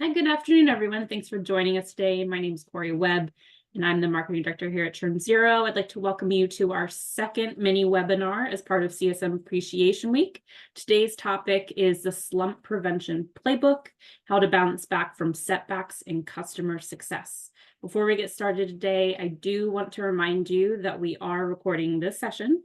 Hi, good afternoon, everyone. Thanks for joining us today. My name is Corey Webb, and I'm the marketing director here at Churn. I'd like to welcome you to our second mini webinar as part of CSM Appreciation Week. Today's topic is the slump prevention playbook, how to bounce back from setbacks in customer success. Before we get started today, I do want to remind you that we are recording this session.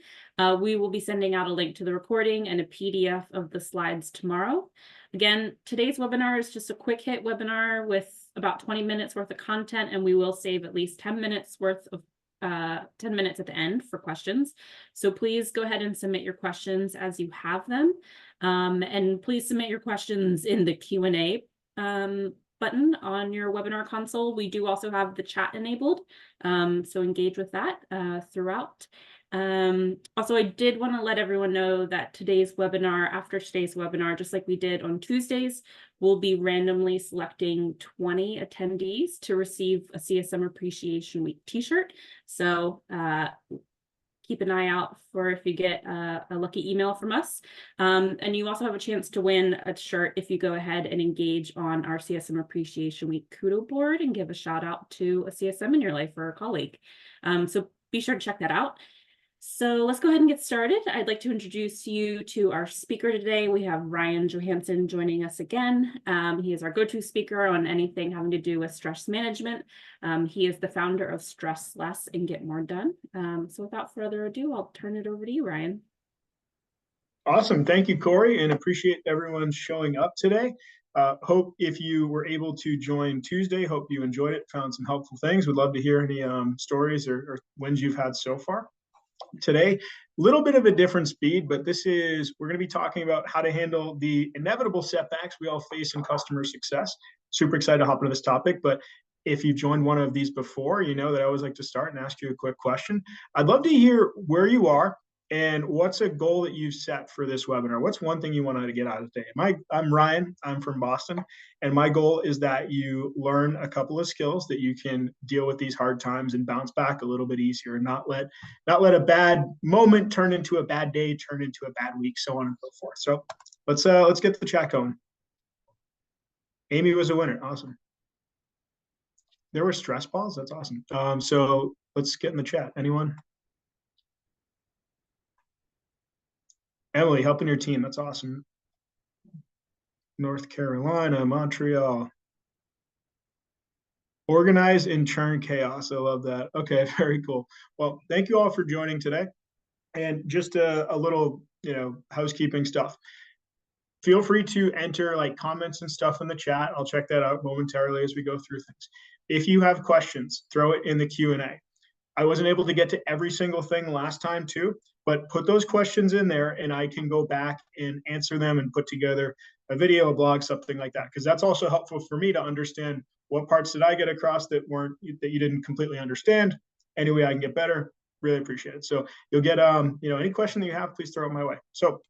We will be sending out a link to the recording and a PDF of the slides tomorrow. Again, today's webinar is just a quick hit webinar with about 20 minutes worth of content, and we will save at least 10 minutes worth of 10 minutes at the end for questions. So please go ahead and submit your questions as you have them. And please submit your questions in the Q&A button on your webinar console. We do also have the chat enabled, so engage with that throughout. Also, I did want to let everyone know that after today's webinar, just like we did on Tuesdays, we'll be randomly selecting 20 attendees to receive a CSM Appreciation Week t-shirt. So keep an eye out for if you get a lucky email from us. And you also have a chance to win a shirt if you go ahead and engage on our CSM Appreciation Week Kudo board and give a shout out to a CSM in your life or a colleague. So be sure to check that out. So let's go ahead and get started. I'd like to introduce you to our speaker today. We have Ryan Johansen joining us again. He is our go-to speaker on anything having to do with stress management. He is the founder of Stress Less and Get More Done. So without further ado, I'll turn it over to you, Ryan. Awesome. Thank you, Corey, and appreciate everyone showing up today. Hope if you were able to join Tuesday, hope you enjoyed it, found some helpful things. Would love to hear any stories or wins you've had so far. Today, a little bit of a different speed, but we're going to be talking about how to handle the inevitable setbacks we all face in customer success. Super excited to hop into this topic, but if you've joined one of these before, you know that I always like to start and ask you a quick question. I'd love to hear where you are and what's a goal that you've set for this webinar. What's one thing you want to get out of today? I'm Ryan, I'm from Boston, and my goal is that you learn a couple of skills that you can deal with these hard times and bounce back a little bit easier and not let a bad moment turn into a bad day, turn into a bad week, so on and so forth. So let's get the chat going. Amy was a winner. Awesome. There were stress balls. That's awesome. So let's get in the chat. Anyone? Emily, helping your team. That's awesome. North Carolina, Montreal. Organize and churn chaos. I love that. Okay, very cool. Well, thank you all for joining today. And just a little, housekeeping stuff. Feel free to enter like comments and stuff in the chat. I'll check that out momentarily as we go through things. If you have questions, throw it in the Q&A. I wasn't able to get to every single thing last time too, but put those questions in there and I can go back and answer them and put together a video, a blog, something like that. Because that's also helpful for me to understand what parts did I get across that you didn't completely understand. Any way I can get better, really appreciate it. So you'll get, any question that you have, please throw it my way. So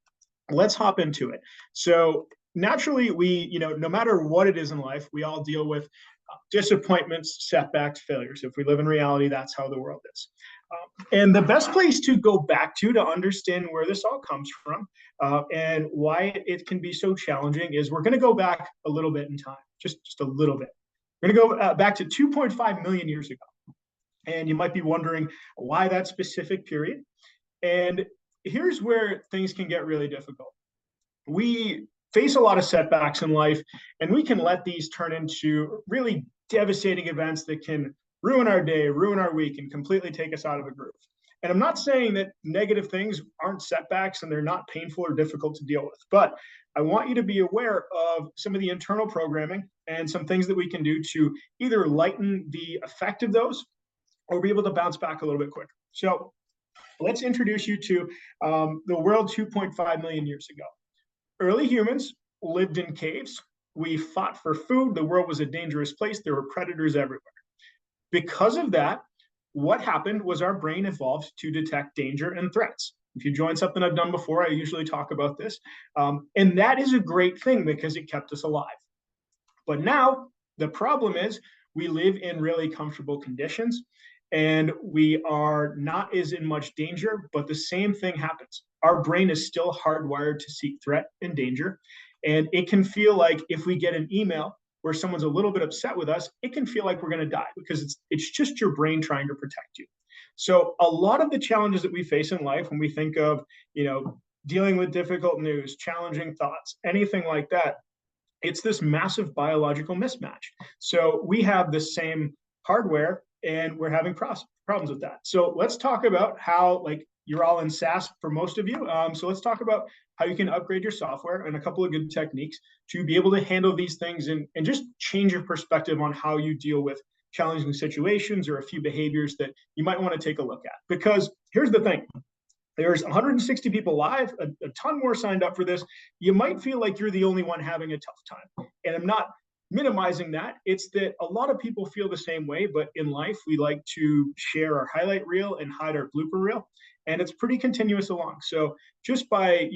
let's hop into it. So naturally no matter what it is in life, we all deal with disappointments, setbacks, failures. If we live in reality, that's how the world is. And the best place to go back to understand where this all comes from and why it can be so challenging is we're going to go back a little bit in time, just a little bit. We're going to go back to 2.5 million years ago. And you might be wondering why that specific period. And here's where things can get really difficult. We face a lot of setbacks in life, and we can let these turn into really devastating events that can ruin our day, ruin our week, and completely take us out of a groove. And I'm not saying that negative things aren't setbacks and they're not painful or difficult to deal with, but I want you to be aware of some of the internal programming and some things that we can do to either lighten the effect of those or be able to bounce back a little bit quicker. So let's introduce you to the world 2.5 million years ago. Early humans lived in caves. We fought for food. The world was a dangerous place. There were predators everywhere. Because of that, what happened was our brain evolved to detect danger and threats. If you join something I've done before, I usually talk about this. And that is a great thing because it kept us alive. But now the problem is we live in really comfortable conditions and we are not as in much danger, but the same thing happens. Our brain is still hardwired to seek threat and danger. And it can feel like if we get an email where someone's a little bit upset with us, it can feel like we're going to die because it's just your brain trying to protect you. So a lot of the challenges that we face in life, when we think of, dealing with difficult news, challenging thoughts, anything like that, it's this massive biological mismatch. So we have the same hardware and we're having problems with that. So let's talk about how, like, you're all in SaaS for most of you. So let's talk about how you can upgrade your software and a couple of good techniques to be able to handle these things and just change your perspective on how you deal with challenging situations or a few behaviors that you might want to take a look at. Because here's the thing. There's 160 people live, a ton more signed up for this. You might feel like you're the only one having a tough time. And I'm not minimizing that. It's that a lot of people feel the same way, but in life, we like to share our highlight reel and hide our blooper reel. And it's pretty continuous along. So just by,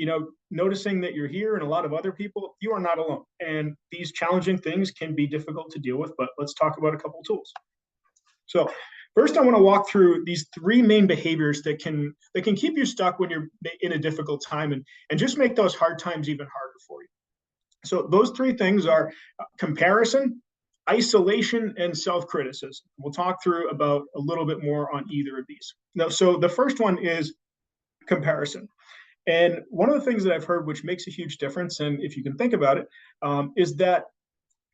noticing that you're here and a lot of other people, you are not alone. And these challenging things can be difficult to deal with, but let's talk about a couple tools. So first, I want to walk through these three main behaviors that can keep you stuck when you're in a difficult time and just make those hard times even harder for you. So those three things are comparison, isolation, and self-criticism. We'll talk through about a little bit more on either of these. Now, so the first one is comparison. And one of the things that I've heard, which makes a huge difference, and if you can think about it, is that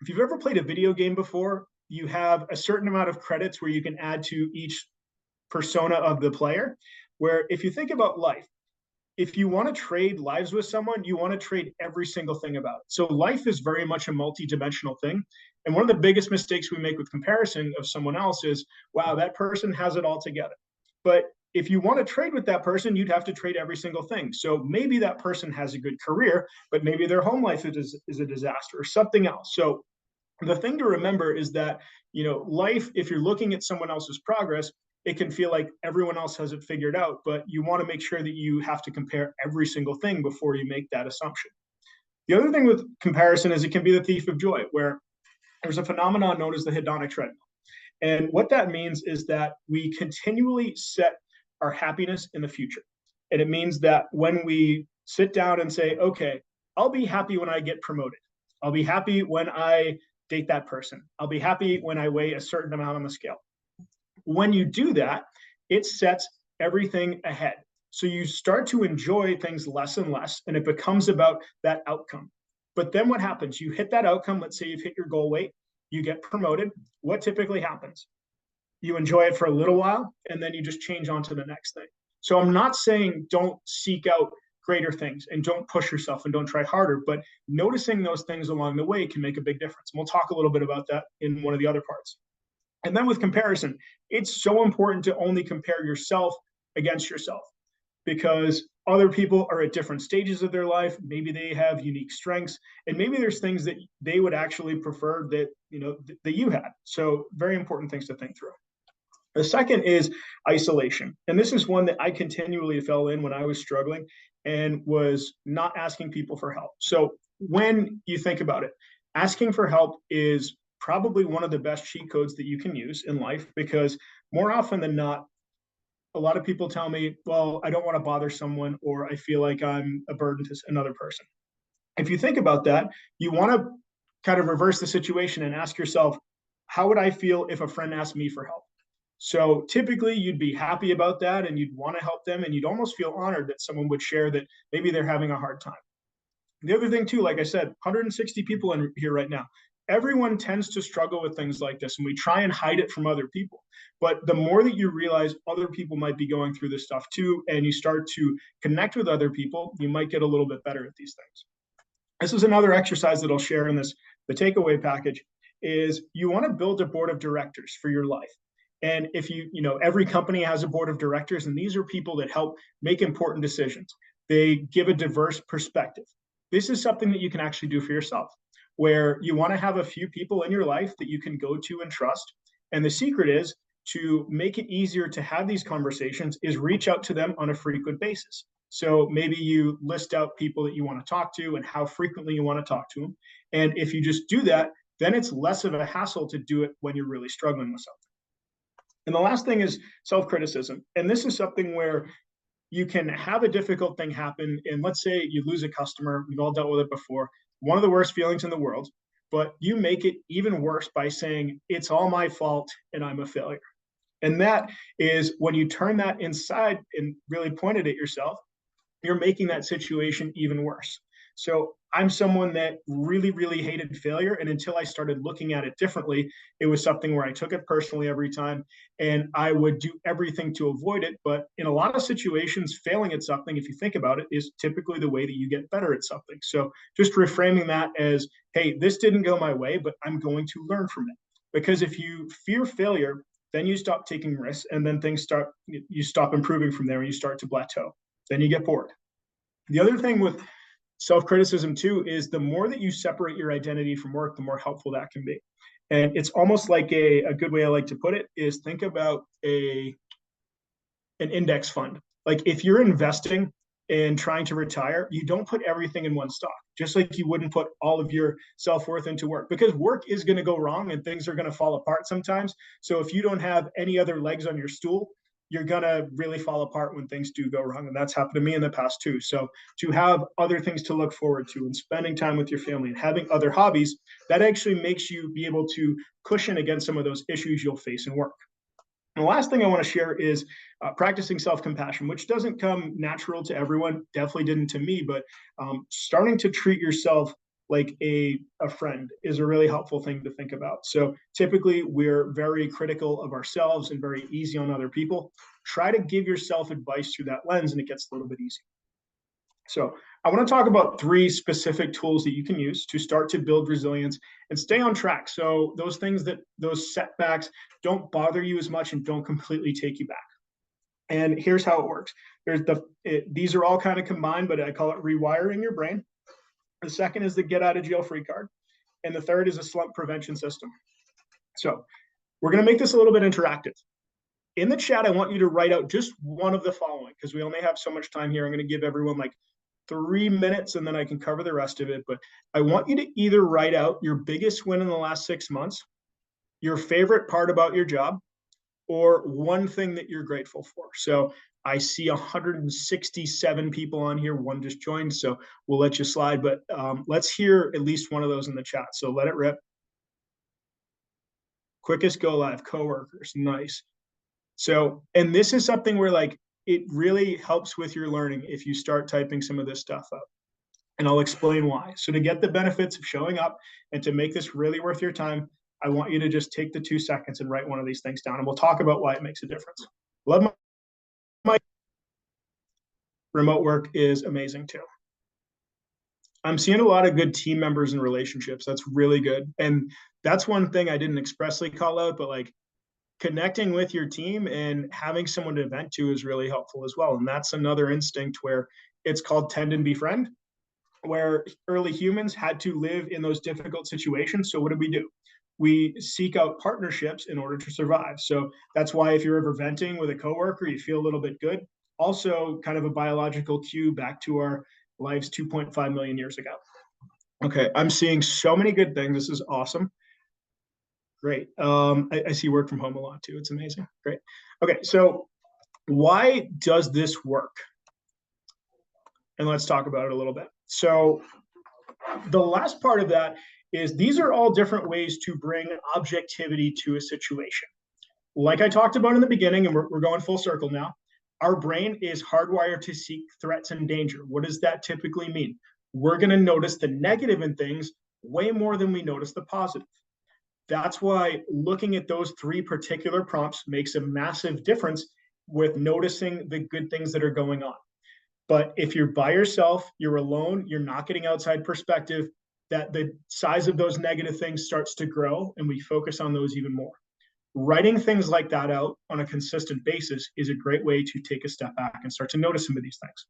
if you've ever played a video game before, you have a certain amount of credits where you can add to each persona of the player. Where if you think about life, if you want to trade lives with someone, you want to trade every single thing about it. So life is very much a multi-dimensional thing. And one of the biggest mistakes we make with comparison of someone else is, wow, that person has it all together. But if you want to trade with that person, you'd have to trade every single thing. So maybe that person has a good career, but maybe their home life is a disaster or something else. So the thing to remember is that, life, if you're looking at someone else's progress, it can feel like everyone else has it figured out, but you want to make sure that you have to compare every single thing before you make that assumption. The other thing with comparison is it can be the thief of joy, where there's a phenomenon known as the hedonic treadmill. And what that means is that we continually set our happiness in the future. And it means that when we sit down and say, okay, I'll be happy when I get promoted. I'll be happy when I date that person. I'll be happy when I weigh a certain amount on the scale. When you do that, it sets everything ahead. So you start to enjoy things less and less, and it becomes about that outcome. But then what happens? You hit that outcome. Let's say you've hit your goal weight, you get promoted. What typically happens? You enjoy it for a little while, and then you just change on to the next thing. So I'm not saying don't seek out greater things and don't push yourself and don't try harder, but noticing those things along the way can make a big difference. And we'll talk a little bit about that in one of the other parts. And then with comparison, it's so important to only compare yourself against yourself, because other people are at different stages of their life. Maybe they have unique strengths, and maybe there's things that they would actually prefer that, that you had. So very important things to think through. The second is isolation. And this is one that I continually fell in when I was struggling and was not asking people for help. So when you think about it, asking for help is probably one of the best cheat codes that you can use in life, because more often than not, a lot of people tell me, well, I don't want to bother someone, or I feel like I'm a burden to another person. If you think about that, you want to kind of reverse the situation and ask yourself, how would I feel if a friend asked me for help? So typically you'd be happy about that and you'd want to help them, and you'd almost feel honored that someone would share that maybe they're having a hard time. The other thing too, like I said, 160 people in here right now. Everyone tends to struggle with things like this, and we try and hide it from other people. But the more that you realize other people might be going through this stuff too, and you start to connect with other people, you might get a little bit better at these things. This is another exercise that I'll share in the takeaway package, is you want to build a board of directors for your life. And if every company has a board of directors, and these are people that help make important decisions. They give a diverse perspective. This is something that you can actually do for yourself, where you want to have a few people in your life that you can go to and trust. And the secret is to make it easier to have these conversations is reach out to them on a frequent basis. So maybe you list out people that you want to talk to and how frequently you want to talk to them. And if you just do that, then it's less of a hassle to do it when you're really struggling with something. And the last thing is self-criticism. And this is something where you can have a difficult thing happen. And let's say you lose a customer. We've all dealt with it before. One of the worst feelings in the world. but you make it even worse by saying, it's all my fault and I'm a failure. And that is when you turn that inside and really point it at yourself, you're making that situation even worse. So I'm someone that really, really hated failure. And until I started looking at it differently, it was something where I took it personally every time and I would do everything to avoid it. But in a lot of situations, failing at something, if you think about it, is typically the way that you get better at something. So just reframing that as, hey, this didn't go my way, but I'm going to learn from it. Because if you fear failure, then you stop taking risks and then you stop improving from there and you start to plateau. Then you get bored. The other thing with self-criticism too is the more that you separate your identity from work, the more helpful that can be. And it's almost like a good way I like to put it is think about an index fund. Like if you're investing and trying to retire, you don't put everything in one stock, just like you wouldn't put all of your self-worth into work, because work is going to go wrong and things are going to fall apart sometimes. So if you don't have any other legs on your stool, you're going to really fall apart when things do go wrong. And that's happened to me in the past too. So to have other things to look forward to and spending time with your family and having other hobbies, that actually makes you be able to cushion against some of those issues you'll face in work. And the last thing I want to share is practicing self-compassion, which doesn't come natural to everyone, definitely didn't to me, but starting to treat yourself like a friend is a really helpful thing to think about. So typically we're very critical of ourselves and very easy on other people. Try to give yourself advice through that lens and it gets a little bit easier. So I want to talk about 3 specific tools that you can use to start to build resilience and stay on track. So those setbacks don't bother you as much and don't completely take you back. And here's how it works. These are all kind of combined, but I call it rewiring your brain. The second is the get out of jail free card. And the third is a slump prevention system. So we're going to make this a little bit interactive. In the chat, I want you to write out just one of the following because we only have so much time here. I'm going to give everyone like 3 minutes and then I can cover the rest of it. But I want you to either write out your biggest win in the last 6 months, your favorite part about your job, or one thing that you're grateful for. So I see 167 people on here. One just joined, so we'll let you slide. But let's hear at least one of those in the chat. So let it rip. Quickest go live, coworkers, nice. So, and this is something where like it really helps with your learning if you start typing some of this stuff up. And I'll explain why. So to get the benefits of showing up and to make this really worth your time, I want you to just take the 2 seconds and write one of these things down, and we'll talk about why it makes a difference. Love my remote work is amazing too. I'm seeing a lot of good team members and relationships. That's really good. And that's one thing I didn't expressly call out, but like connecting with your team and having someone to vent to is really helpful as well. And that's another instinct where it's called tend and befriend, where early humans had to live in those difficult situations. So what do? We seek out partnerships in order to survive. So that's why if you're ever venting with a coworker, you feel a little bit good. Also kind of a biological cue back to our lives 2.5 million years ago. Okay, I'm seeing so many good things. This is awesome. Great. I see work from home a lot too. It's amazing. Great. Okay, so why does this work? And let's talk about it a little bit. So the last part of that is these are all different ways to bring objectivity to a situation. Like I talked about in the beginning, and we're going full circle now, our brain is hardwired to seek threats and danger. What does that typically mean? We're going to notice the negative in things way more than we notice the positive. That's why looking at those 3 particular prompts makes a massive difference with noticing the good things that are going on. But if you're by yourself, you're alone, you're not getting outside perspective, that the size of those negative things starts to grow and we focus on those even more. Writing things like that out on a consistent basis is a great way to take a step back and start to notice some of these things.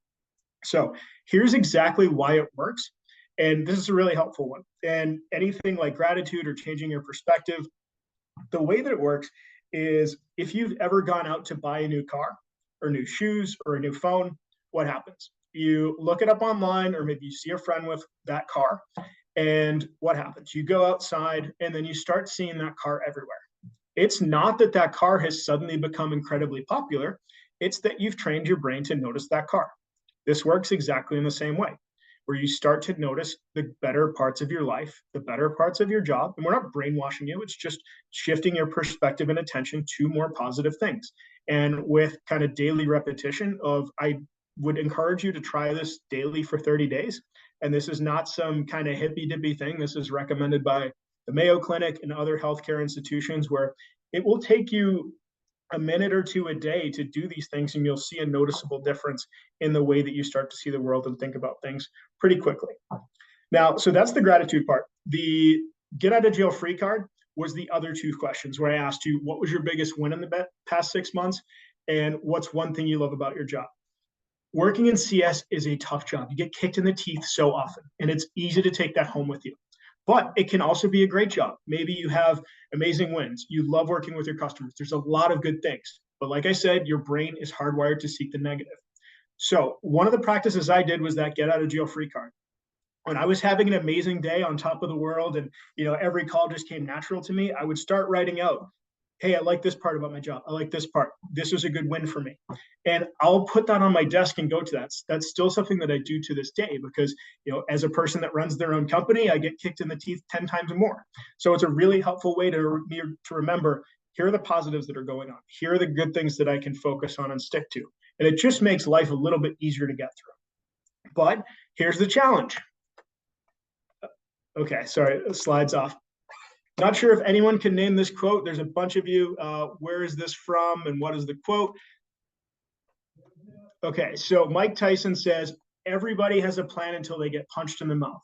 So here's exactly why it works. And this is a really helpful one. And anything like gratitude or changing your perspective, the way that it works is if you've ever gone out to buy a new car or new shoes or a new phone, what happens? You look it up online, or maybe you see a friend with that car, and what happens? You go outside and then you start seeing that car everywhere. It's not that that car has suddenly become incredibly popular. It's that you've trained your brain to notice that car. This works exactly in the same way. where you start to notice the better parts of your life, the better parts of your job. And we're not brainwashing you, it's just shifting your perspective and attention to more positive things. And with kind of daily repetition of, I would encourage you to try this daily for 30 days. And this is not some kind of hippy dippy thing. This is recommended by the Mayo Clinic and other healthcare institutions, where it will take you a minute or two a day to do these things, and you'll see a noticeable difference in the way that you start to see the world and think about things pretty quickly. Now, so that's the gratitude part. The get out of jail free card was the other two questions, where I asked you, what was your biggest win in the past 6 months? And what's one thing you love about your job? Working in CS is a tough job. You get kicked in the teeth so often, and it's easy to take that home with you. But it can also be a great job. Maybe you have amazing wins. You love working with your customers. There's a lot of good things. But like I said, your brain is hardwired to seek the negative. So one of the practices I did was that get out of jail free card. When I was having an amazing day on top of the world, and every call just came natural to me, I would start writing out, hey, I like this part about my job. I like this part. This was a good win for me. And I'll put that on my desk and go to that. That's still something that I do to this day, because, as a person that runs their own company, I get kicked in the teeth 10 times more. So it's a really helpful way to remember, here are the positives that are going on. Here are the good things that I can focus on and stick to. And it just makes life a little bit easier to get through. But here's the challenge. Okay, sorry, slide's off. Not sure if anyone can name this quote. There's a bunch of you. Where is this from and what is the quote? Okay, so Mike Tyson says, everybody has a plan until they get punched in the mouth.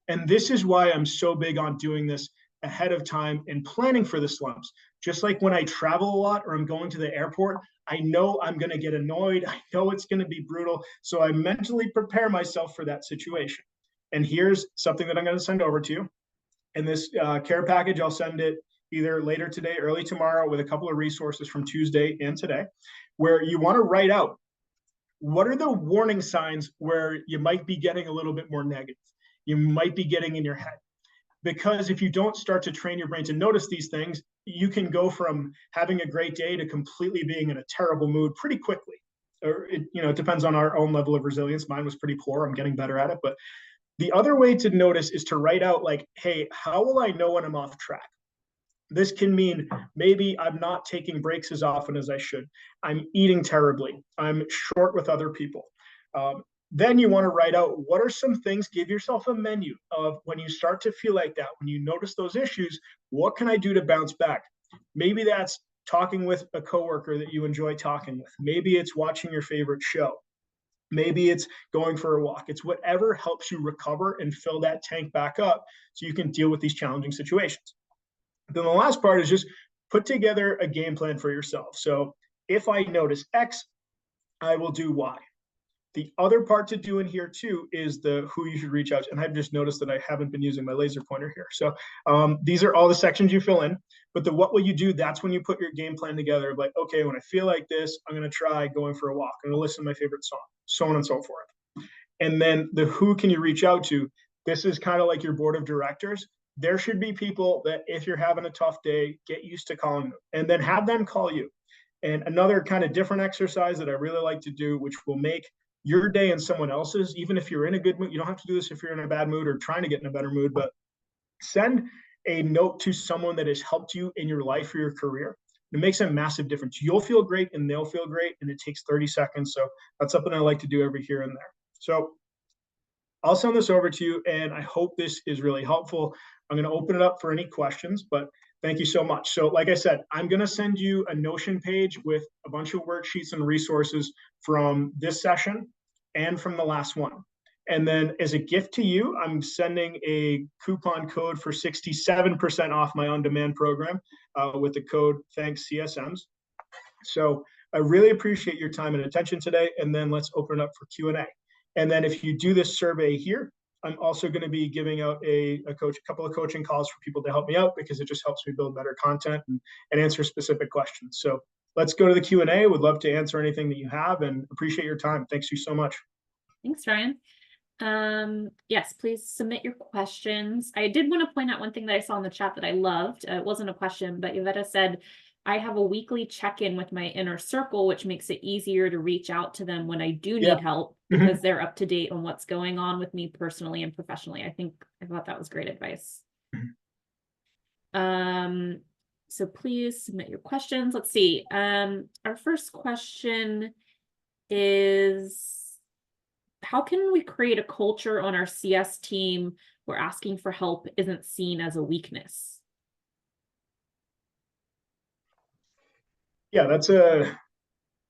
And this is why I'm so big on doing this ahead of time and planning for the slumps. Just like when I travel a lot or I'm going to the airport, I know I'm going to get annoyed. I know it's going to be brutal. So I mentally prepare myself for that situation. And here's something that I'm going to send over to you. In this care package, I'll send it either later today, early tomorrow, with a couple of resources from Tuesday and today, where you want to write out, what are the warning signs where you might be getting a little bit more negative? You might be getting in your head. Because if you don't start to train your brain to notice these things, you can go from having a great day to completely being in a terrible mood pretty quickly. Or it depends on our own level of resilience. Mine was pretty poor. I'm getting better at it. But the other way to notice is to write out, like, hey, how will I know when I'm off track? This can mean maybe I'm not taking breaks as often as I should. I'm eating terribly. I'm short with other people. Then you want to write out, what are some things, give yourself a menu of when you start to feel like that, when you notice those issues, what can I do to bounce back? Maybe that's talking with a coworker that you enjoy talking with. Maybe it's watching your favorite show. Maybe it's going for a walk. It's whatever helps you recover and fill that tank back up so you can deal with these challenging situations. Then the last part is just put together a game plan for yourself. So if I notice X, I will do Y. The other part to do in here too is the who you should reach out to. And I've just noticed that I haven't been using my laser pointer here. So these are all the sections you fill in. But the what will you do, that's when you put your game plan together. Like, okay, when I feel like this, I'm going to try going for a walk. I'm going to listen to my favorite song, so on and so forth. And then the who can you reach out to? This is kind of like your board of directors. There should be people that if you're having a tough day, get used to calling them and then have them call you. And another kind of different exercise that I really like to do, which will make your day and someone else's, even if you're in a good mood, you don't have to do this if you're in a bad mood or trying to get in a better mood, but send a note to someone that has helped you in your life or your career. It makes a massive difference. You'll feel great and they'll feel great, and it takes 30 seconds. So that's something I like to do every here and there. So I'll send this over to you, and I hope this is really helpful. I'm going to open it up for any questions, but thank you so much. So like I said, I'm going to send you a Notion page with a bunch of worksheets and resources from this session and from the last one. And then as a gift to you, I'm sending a coupon code for 67% off my on-demand program with the code Thanks CSMs. So I really appreciate your time and attention today. And then let's open it up for Q&A. And then if you do this survey here, I'm also going to be giving out a couple of coaching calls for people to help me out, because it just helps me build better content and answer specific questions. So let's go to the Q&A. Would love to answer anything that you have, and appreciate your time. Thanks you so much. Thanks, Ryan. Yes, please submit your questions. I did want to point out one thing that I saw in the chat that I loved. It wasn't a question, but Yvetta said, I have a weekly check-in with my inner circle, which makes it easier to reach out to them when I do Yeah. need help Mhm. because they're up to date on what's going on with me personally and professionally. I thought that was great advice. Mhm. Um, so please submit your questions. Let's see. Our first question is, how can we create a culture on our CS team where asking for help isn't seen as a weakness? Yeah, it's a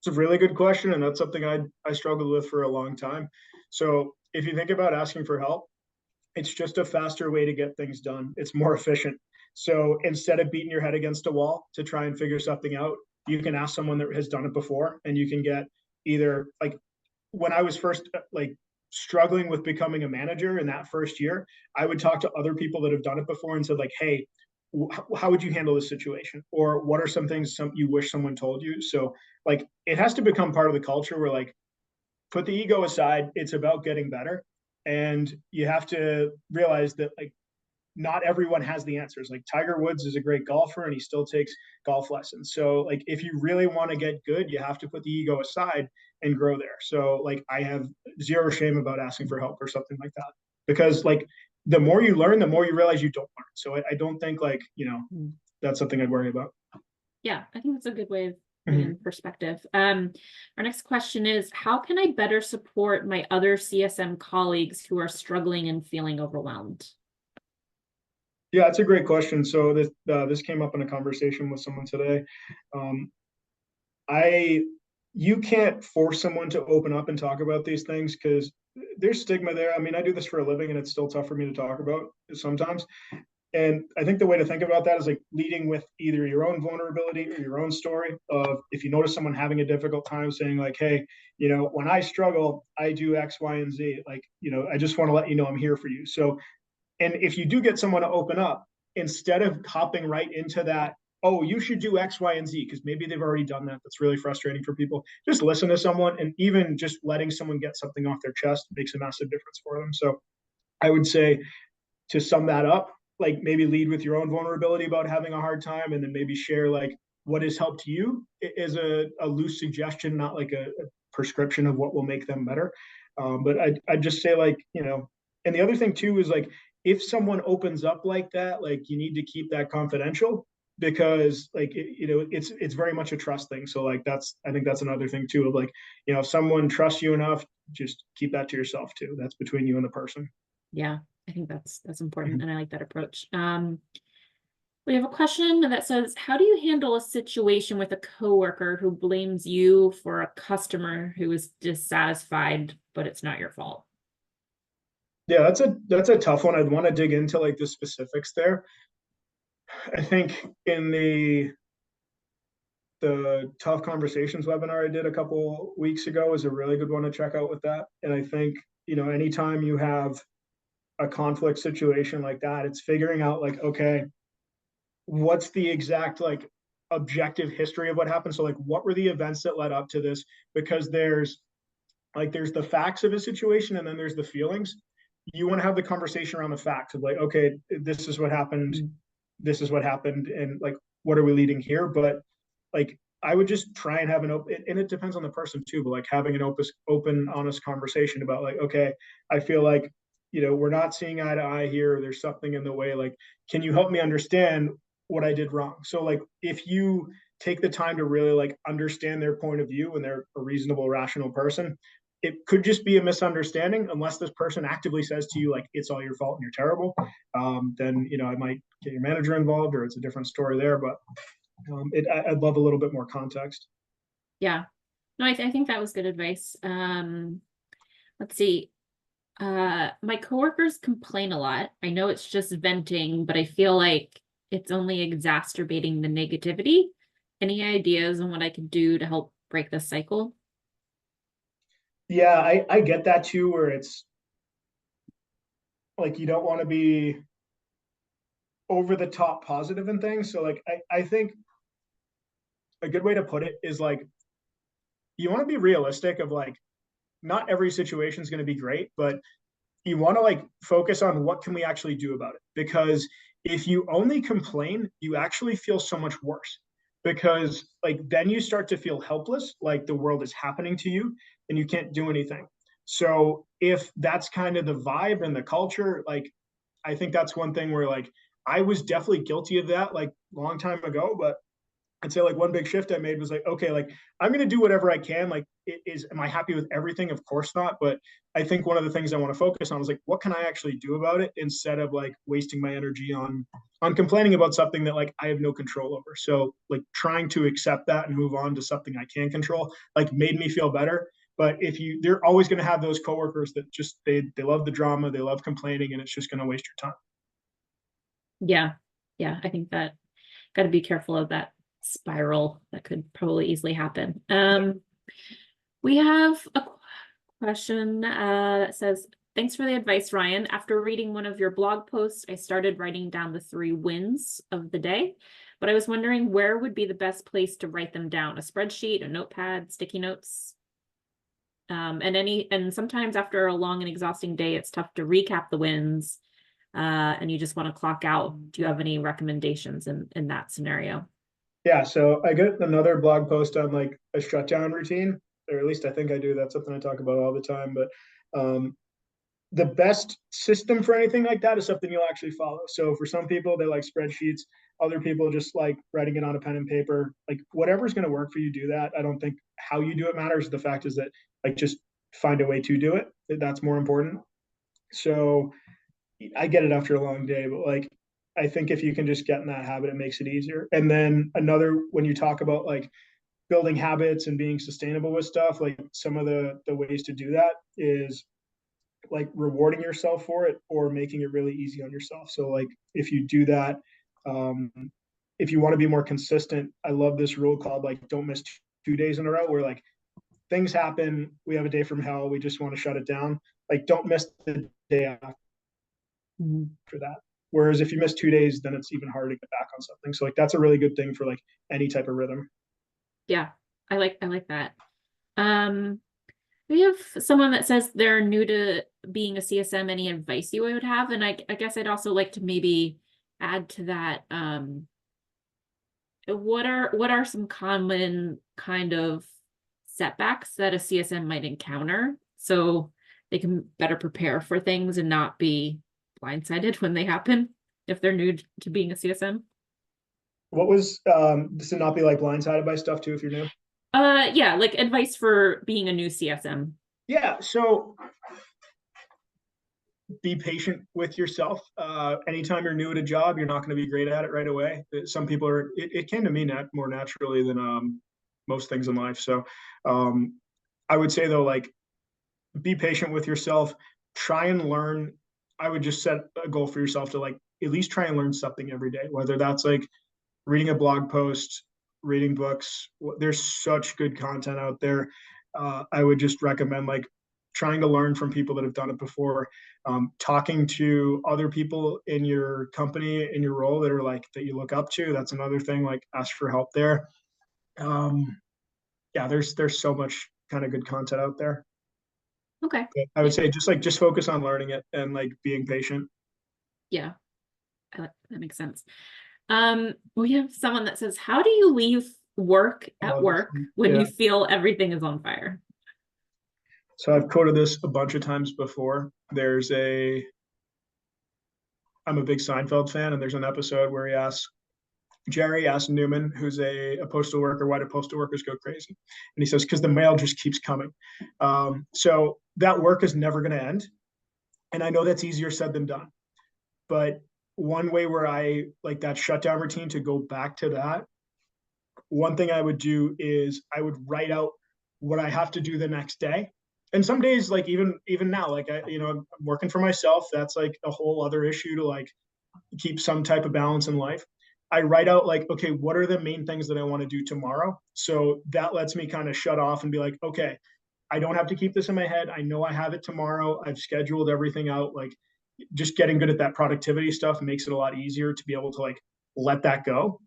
really good question, and that's something I struggled with for a long time. So if you think about asking for help, it's just a faster way to get things done. It's more efficient. So instead of beating your head against a wall to try and figure something out, you can ask someone that has done it before, and you can get either like when I was first like struggling with becoming a manager in that first year, I would talk to other people that have done it before and said like, "Hey, how would you handle this situation? Or what are some things you wish someone told you?" So like it has to become part of the culture where like put the ego aside. It's about getting better, and you have to realize that like not everyone has the answers. Like Tiger Woods is a great golfer and he still takes golf lessons. So like if you really want to get good, you have to put the ego aside and grow there. So like I have zero shame about asking for help or something like that. Because like the more you learn, the more you realize you don't learn. So I don't think like, that's something I'd worry about. Yeah, I think that's a good way of putting Mm-hmm. in perspective. Our next question is, how can I better support my other CSM colleagues who are struggling and feeling overwhelmed? Yeah, it's a great question. So this came up in a conversation with someone today. Um, I you can't force someone to open up and talk about these things because there's stigma there. I mean, I do this for a living and it's still tough for me to talk about sometimes. And I think the way to think about that is like leading with either your own vulnerability or your own story of if you notice someone having a difficult time saying like, hey, when I struggle, I do X, Y, and Z. Like, I just want to let you know I'm here for you. So and if you do get someone to open up, instead of hopping right into that, oh, you should do X, Y, and Z, because maybe they've already done that. That's really frustrating for people. Just listen to someone, and even just letting someone get something off their chest makes a massive difference for them. So I would say to sum that up, like maybe lead with your own vulnerability about having a hard time, and then maybe share like what has helped you is a loose suggestion, not like a prescription of what will make them better. But I'd just say like, and the other thing too is like, if someone opens up like that, like you need to keep that confidential because like, it's very much a trust thing. So like, I think that's another thing too of like, if someone trusts you enough, just keep that to yourself too. That's between you and the person. Yeah, I think that's important, Mhm. and I like that approach. We have a question that says, how do you handle a situation with a coworker who blames you for a customer who is dissatisfied, but it's not your fault? Yeah, that's a tough one. I'd want to dig into like the specifics there. I think in the tough conversations webinar I did a couple weeks ago is a really good one to check out with that. And I think, anytime you have a conflict situation like that, it's figuring out like, okay, what's the exact like objective history of what happened? So like what were the events that led up to this? Because there's the facts of a situation and then there's the feelings. You want to have the conversation around the facts of like, okay, this is what happened, Mm. this is what happened, and like what are we leading here? But like I would just try and have an open, and it depends on the person too, but like having an open, honest conversation about like, okay, I feel like we're not seeing eye to eye here. There's something in the way. Like, can you help me understand what I did wrong? So like if you take the time to really like understand their point of view and they're a reasonable, rational person, it could just be a misunderstanding unless this person actively says to you like it's all your fault and you're terrible. Then I might get your manager involved or it's a different story there. But I'd love a little bit more context. Yeah, no, I think that was good advice. Let's see. My coworkers complain a lot. I know it's just venting, but I feel like it's only exacerbating the negativity. Any ideas on what I could do to help break this cycle? Yeah, I get that too, where it's like you don't want to be over the top positive and things. So like I think a good way to put it is like you want to be realistic of like not every situation is going to be great, but you want to like focus on what can we actually do about it, because if you only complain you actually feel so much worse. because like then you start to feel helpless, like the world is happening to you and you can't do anything. So if that's kind of the vibe and the culture, like I think that's one thing where like I was definitely guilty of that like a long time ago, but I'd say like one big shift I made was like, okay, like I'm going to do whatever I can. Like, am I happy with everything? Of course not. But I think one of the things I want to focus on is like, what can I actually do about it instead of like wasting my energy on complaining about something that like I have no control over. So like trying to accept that and move on to something I can control, like made me feel better. But if you, they're always going to have those coworkers that just they love the drama, they love complaining, and it's just going to waste your time. Yeah. Yeah. I think that got to be careful of that spiral that could probably easily happen. We have a question that says, thanks for the advice, Ryan. After reading one of your blog posts, I started writing down the 3 wins of the day, but I was wondering where would be the best place to write them down? A spreadsheet, a notepad, sticky notes? And sometimes after a long and exhausting day, it's tough to recap the wins, and you just want to clock out. Do you have any recommendations in that scenario? Yeah, so I get another blog post on like a shutdown routine, or at least I think I do. That's something I talk about all the time. But the best system for anything like that is something you'll actually follow. So for some people, they like spreadsheets. Other people just like writing it on a pen and paper. Like whatever's going to work for you, do that. I don't think how you do it matters. The fact is that like just find a way to do it. That's more important. So I get it after a long day, but like I think if you can just get in that habit, it makes it easier. And then another, when you talk about like building habits and being sustainable with stuff, like some of the ways to do that is like rewarding yourself for it or making it really easy on yourself. So like if you do that, um, if you want to be more consistent, I love this rule called like don't miss 2 days in a row, where like things happen, we have a day from hell, we just want to shut it down. Like don't miss the day after Mhm. that. Whereas if you miss 2 days, then it's even harder to get back on something. So like that's a really good thing for like any type of rhythm. Yeah, I like that. Um, we have someone that says they're new to being a CSM. Any advice you would have? And I guess I'd also like to maybe add to that. What are some common kind of setbacks that a CSM might encounter so they can better prepare for things and not be blindsided when they happen if they're new to being a CSM? What was this to not be like blindsided by stuff too if you're new? Yeah, like advice for being a new CSM. Yeah, so be patient with yourself. Anytime you're new at a job, you're not going to be great at it right away. Some people are. It came to me more naturally than most things in life. So I would say though, like be patient with yourself. Try and learn. I would just set a goal for yourself to like at least try and learn something every day, whether that's like reading a blog post, reading books. There's such good content out there. I would just recommend like trying to learn from people that have done it before, talking to other people in your company, in your role that are like that you look up to. That's another thing. Like ask for help there. Um, yeah, there's so much kind of good content out there. Okay. But I would Yeah. say just focus on learning it and like being patient. Yeah. That makes sense. We have someone that says, how do you leave work at work when Yeah. you feel everything is on fire? So I've quoted this a bunch of times before. I'm a big Seinfeld fan, and there's an episode where Jerry asks Newman, who's a postal worker, why do postal workers go crazy? And he says, because the mail just keeps coming. So that work is never going to end. And I know that's easier said than done. But one way where I like that shutdown routine to go back to that, one thing I would do is I would write out what I have to do the next day. And some days, like even now, like I'm working for myself. That's like a whole other issue to like keep some type of balance in life. I write out like, okay, what are the main things that I want to do tomorrow? So that lets me kind of shut off and be like, okay, I don't have to keep this in my head. I know I have it tomorrow. I've scheduled everything out. Like just getting good at that productivity stuff makes it a lot easier to be able to like let that go.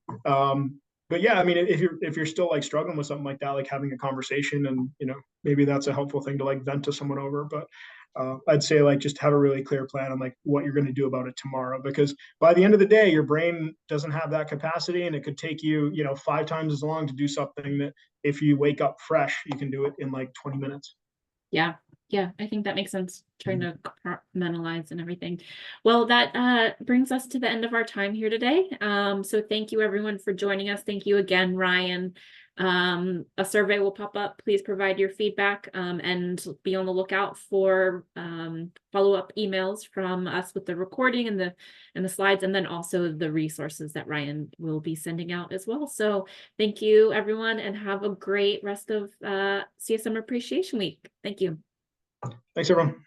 but yeah, I mean, if you're still like struggling with something like that, like having a conversation, and maybe that's a helpful thing to like vent to someone over. But I'd say like just have a really clear plan on like what you're going to do about it tomorrow, because by the end of the day, your brain doesn't have that capacity, and it could take you 5 times as long to do something that if you wake up fresh, you can do it in like 20 minutes. Yeah. Yeah, I think that makes sense, trying to compartmentalize and everything. Well, that brings us to the end of our time here today. So thank you everyone for joining us. Thank you again, Ryan. A survey will pop up. Please provide your feedback, and be on the lookout for follow-up emails from us with the recording and the slides, and then also the resources that Ryan will be sending out as well. So thank you everyone, and have a great rest of CSM Appreciation Week. Thank you. Thanks, everyone.